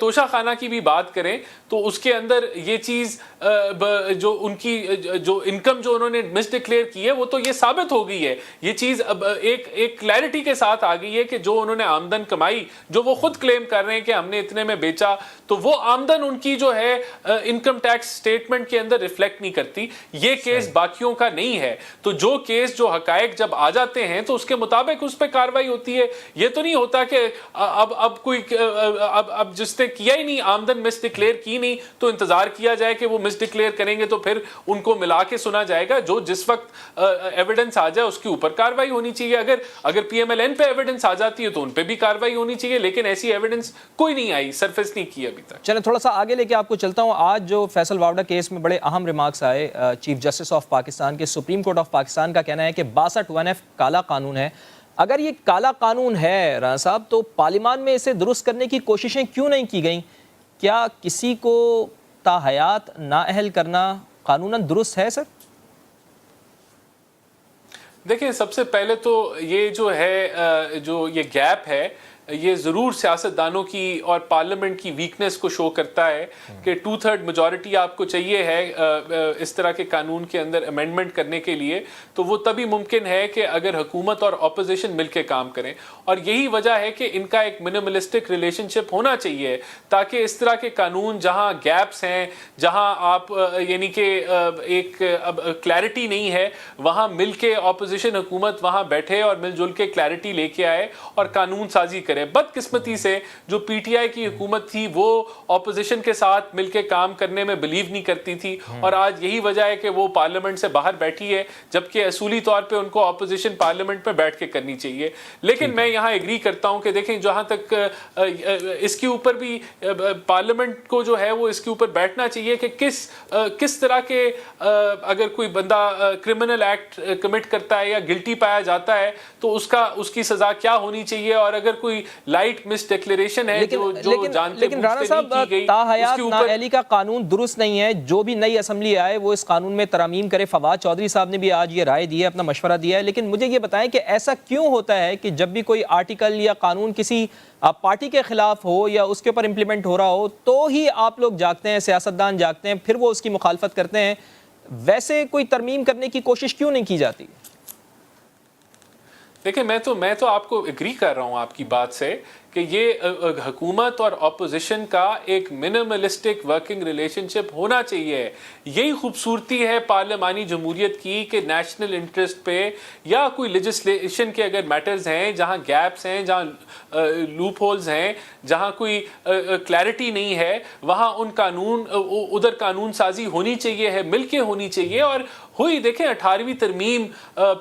توشہ خانہ کی بھی بات کریں تو اس کے اندر یہ چیز جو ان کی جو انکم جو انہوں نے مس ڈکلیئر کی ہے وہ تو یہ ثابت ہو گئی ہے. یہ چیز اب ایک کلیئرٹی کے ساتھ آ گئی ہے کہ جو انہوں نے آمدن کمائی جو وہ خود کلیم کر رہے ہیں کہ ہم نے اتنے میں بیچا, تو وہ آمدن ان کی جو ہے انکم ٹیکس سٹیٹمنٹ کے اندر ریفلیکٹ نہیں کرتی. یہ کیس باقیوں کا نہیں ہے. تو جو کیس جو حقائق جب آ جاتے ہیں تو اس کے مطابق اس پہ کاروائی ہوتی ہے. یہ تو نہیں ہوتا کہ اب کوئی اب جس نے کیا ہی نہیں, آمدن مس ڈکلیئر کی نہیں, تو انتظار کیا جائے کہ وہ مس ڈکلیئر کریں گے تو پھر ان کو ملا کے سنا جائے گا. جو جس وقت ایویڈنس آ جائے اس کے اوپر کاروائی ہونی چاہیے. اگر پی ایم ایل این پہ ایویڈنس آ جاتی ہے تو ان پہ بھی کاروائی ہونی چاہیے, لیکن ایسی ایویڈنس کوئی نہیں آئی, سرفیس نہیں کی ابھی تک. چلیں تھوڑا سا آگے لے کے آپ کو چلتا ہوں. آج جو فیصل واوڈا کیس میں بڑے اہم ریمارکس آئے چیف جسٹس آف پاکستان کے, سپریم کورٹ آف پاکستان کا کہنا ہے کہ 62(1)(f) کالا قانون ہے. اگر یہ کالا قانون ہے رانا صاحب, تو پارلیمان میں اسے درست کرنے کی کوششیں کیوں نہیں کی گئیں؟ کیا کسی کو تاحیات نااہل کرنا قانوناً درست ہے سر؟ دیکھیں, سب سے پہلے تو یہ جو ہے جو یہ گیپ ہے یہ ضرور سیاستدانوں کی اور پارلیمنٹ کی ویکنس کو شو کرتا ہے کہ 2/3 میجورٹی آپ کو چاہیے ہے اس طرح کے قانون کے اندر امینڈمنٹ کرنے کے لیے. تو وہ تبھی ممکن ہے کہ اگر حکومت اور اپوزیشن مل کے کام کریں. اور یہی وجہ ہے کہ ان کا ایک منیملسٹک ریلیشن شپ ہونا چاہیے تاکہ اس طرح کے قانون جہاں گیپس ہیں, جہاں آپ یعنی کہ ایک اب کلیئرٹی نہیں ہے, وہاں مل کے اپوزیشن حکومت وہاں بیٹھے اور مل جل کے کلیئرٹی لے کے آئے اور قانون سازی کرے. بدقسمتی سے جو پی ٹی آئی کی حکومت تھی وہ اپوزیشن کے ساتھ مل کے کام کرنے میں بلیو نہیں کرتی تھی, اور آج یہی وجہ ہے کہ وہ پارلیمنٹ سے باہر بیٹھی ہے, جبکہ اصولی طور پہ ان کو اپوزیشن پارلیمنٹ میں بیٹھ کے کرنی چاہیے. لیکن میں یہاں ایگری کرتا ہوں کہ دیکھیں, جہاں تک اس کے اوپر بھی پارلیمنٹ کو جو ہے وہ اس کے اوپر بیٹھنا چاہیے کہ کس طرح کے اگر کوئی بندہ کرمنل ایکٹ کمٹ کرتا ہے یا گلٹی پایا جاتا ہے تو اس کی سزا کیا ہونی چاہیے, اور اگر کوئی لائٹ مس ڈیکلیریشن ہے لیکن رانا صاحب, تاحیات نااہلی کا قانون درست نہیں ہے. جو بھی نئی اسمبلی آئے وہ اس قانون میں ترامیم کرے. فواد چودھری صاحب نے بھی آج یہ رائے دی ہے, اپنا مشورہ دیا ہے. لیکن مجھے یہ بتائیں کہ ایسا کیوں ہوتا ہے کہ جب بھی کوئی آرٹیکل یا قانون کسی پارٹی کے خلاف ہو یا اس کے اوپر امپلیمنٹ ہو رہا ہو تو ہی آپ لوگ جاگتے ہیں, سیاستدان جاگتے ہیں, پھر وہ اس کی مخالفت کرتے ہیں. ویسے کوئی ترمیم کرنے کی کوشش کیوں نہیں کی جاتی؟ دیکھیں, میں تو آپ کو ایگری کر رہا ہوں آپ کی بات سے کہ یہ حکومت اور اپوزیشن کا ایک منیملسٹک ورکنگ ریلیشن شپ ہونا چاہیے. یہی خوبصورتی ہے پارلیمانی جمہوریت کی کہ نیشنل انٹرسٹ پہ یا کوئی لیجسلیشن کے اگر میٹرز ہیں جہاں گیپس ہیں, جہاں لوپ ہولز ہیں, جہاں کوئی کلیئرٹی نہیں ہے, وہاں ادھر قانون سازی ہونی چاہیے ہے, مل کے ہونی چاہیے. اور ہوئی, دیکھیں 18ویں ترمیم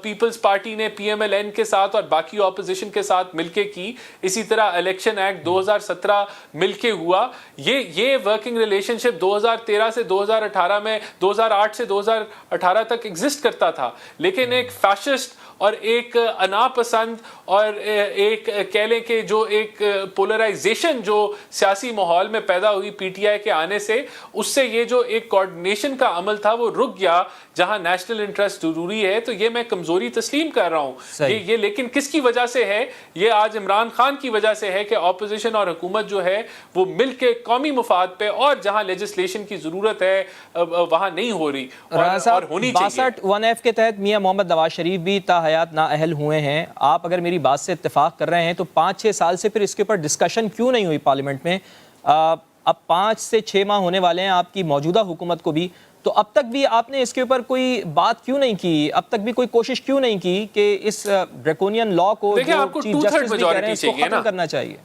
پیپلز پارٹی نے پی ایم ایل این کے ساتھ اور باقی اپوزیشن کے ساتھ مل کے کی. اسی طرح الیکشن ایکٹ 2017 مل کے ہوا. یہ ورکنگ ریلیشن شپ 2013 سے 2018 میں 2008 سے 2018 تک ایگزسٹ کرتا تھا. لیکن ایک فیشسٹ اور ایک اناپسند اور ایک کہہ لیں کہ جو ایک پولرائزیشن جو سیاسی ماحول میں پیدا ہوئی پی ٹی آئی کے آنے سے, اس سے یہ جو ایک کوارڈینیشن کا عمل تھا وہ رک گیا جہاں نیشنل انٹرسٹ ضروری ہے. تو یہ میں کمزوری تسلیم کر رہا ہوں. یہ لیکن کس کی وجہ سے ہے؟ یہ آج عمران خان کی وجہ سے ہے کہ اپوزیشن اور حکومت جو ہے وہ مل کے قومی مفاد پہ اور جہاں لیجسلیشن کی ضرورت ہے وہاں نہیں ہو رہی اور ہونی چاہیے. 62(1)(f) کے تحت میاں محمد نواز شریف بھی تاحیات نااہل ہوئے ہیں. آپ اگر میری بات سے اتفاق کر رہے ہیں تو 5-6 سال سے پھر اس کے اوپر ڈسکشن کیوں نہیں ہوئی پارلیمنٹ میں؟ اب 5 سے 6 ماہ ہونے والے ہیں آپ کی موجودہ حکومت کو بھی, تو اب تک بھی آپ نے اس کے اوپر کوئی بات کیوں نہیں کی؟ اب تک بھی کوئی کوشش کیوں نہیں کی کہ اس ڈریکونین لا کو جو چیف جسٹس بھی کہہ رہے ہیں اس کو ختم کرنا چاہیے؟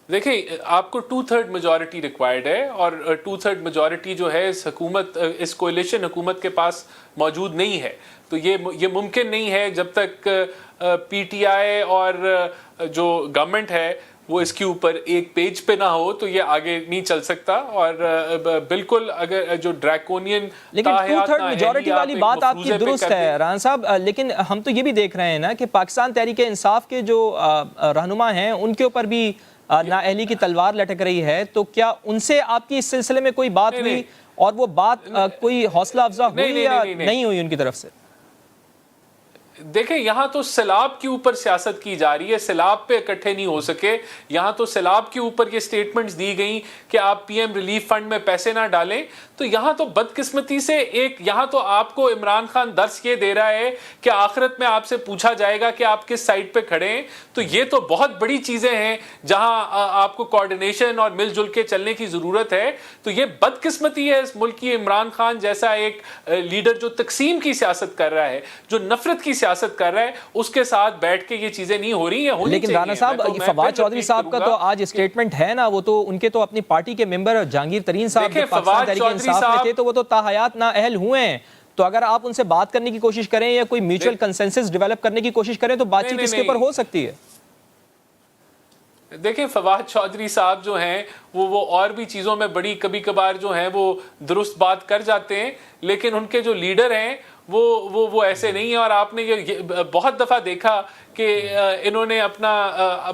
دیکھیں, آپ کو 2/3 میجورٹی ریکوائرڈ ہے, اور 2/3 میجورٹی جو ہے اس کولیشن حکومت کے پاس موجود نہیں ہے. تو یہ ممکن نہیں ہے جب تک پی ٹی آئی اور جو گورنمنٹ ہے وہ اس کے اوپر ایک پیج پہ نہ ہو تو یہ آگے نہیں چل سکتا. اور بالکل اگر جو ڈریکونین لیکن 2/3 میجورٹی والی بات آپ کی درست ہے رانا صاحب, لیکن ہم تو یہ بھی دیکھ رہے ہیں نا کہ پاکستان تحریک انصاف کے جو رہنما ہیں ان کے اوپر بھی نااہلی کی تلوار لٹک رہی ہے. تو کیا ان سے آپ کی اس سلسلے میں کوئی بات ہوئی, اور وہ بات کوئی حوصلہ افزا ہوئی یا نہیں ہوئی ان کی طرف سے؟ دیکھیں یہاں تو سیلاب کے اوپر سیاست کی جا رہی ہے, سیلاب پہ اکٹھے نہیں ہو سکے. یہاں تو سیلاب کے اوپر یہ سٹیٹمنٹس دی گئیں کہ آپ پی ایم ریلیف فنڈ میں پیسے نہ ڈالیں. تو یہاں تو بدقسمتی سے یہاں تو آپ کو عمران خان درس یہ دے رہا ہے کہ آخرت میں آپ سے پوچھا جائے گا کہ آپ کس سائٹ پہ کھڑے ہیں. تو یہ تو بہت بڑی چیزیں ہیں جہاں آپ کو کوارڈینیشن اور مل جل کے چلنے کی ضرورت ہے. تو یہ بدقسمتی ہے اس ملک کی, عمران خان جیسا ایک لیڈر جو تقسیم کی سیاست کر رہا ہے, جو نفرت کی سیاست کر رہا ہے, اس کے ساتھ بیٹھ کے یہ چیزیں نہیں ہو رہی ہیں. لیکن رانا صاحب, فواد چودھری صاحب کا تو آج اسٹیٹمنٹ ہے نا, وہ تو ان کے تو اپنی پارٹی کے ممبر جہانگیر ترین صاحب پاکستان تحریک انصاف میں تھے تو وہ تو تاحیات نااہل ہوئے ہیں. تو اگر آپ ان سے بات کرنے کی کوشش کریں یا کوئی میوچل کنسنسس ڈیولپ کرنے کی کوشش کریں تو بات چیت اس کے اوپر ہو سکتی ہے. دیکھیں فواد چودھری صاحب جو ہیں وہ اور بھی چیزوں میں بڑی کبھی کبھار جو ہیں وہ درست بات کر جاتے ہیں, لیکن ان کے جو لیڈر ہیں وہ ایسے نہیں ہیں. اور آپ نے یہ بہت دفعہ دیکھا کہ انہوں نے اپنا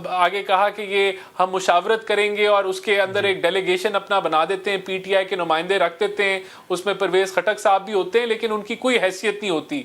آگے کہا کہ یہ ہم مشاورت کریں گے اور اس کے اندر ایک ڈیلیگیشن اپنا بنا دیتے ہیں, پی ٹی آئی کے نمائندے رکھ دیتے ہیں, اس میں پرویز خٹک صاحب بھی ہوتے ہیں لیکن ان کی کوئی حیثیت نہیں ہوتی.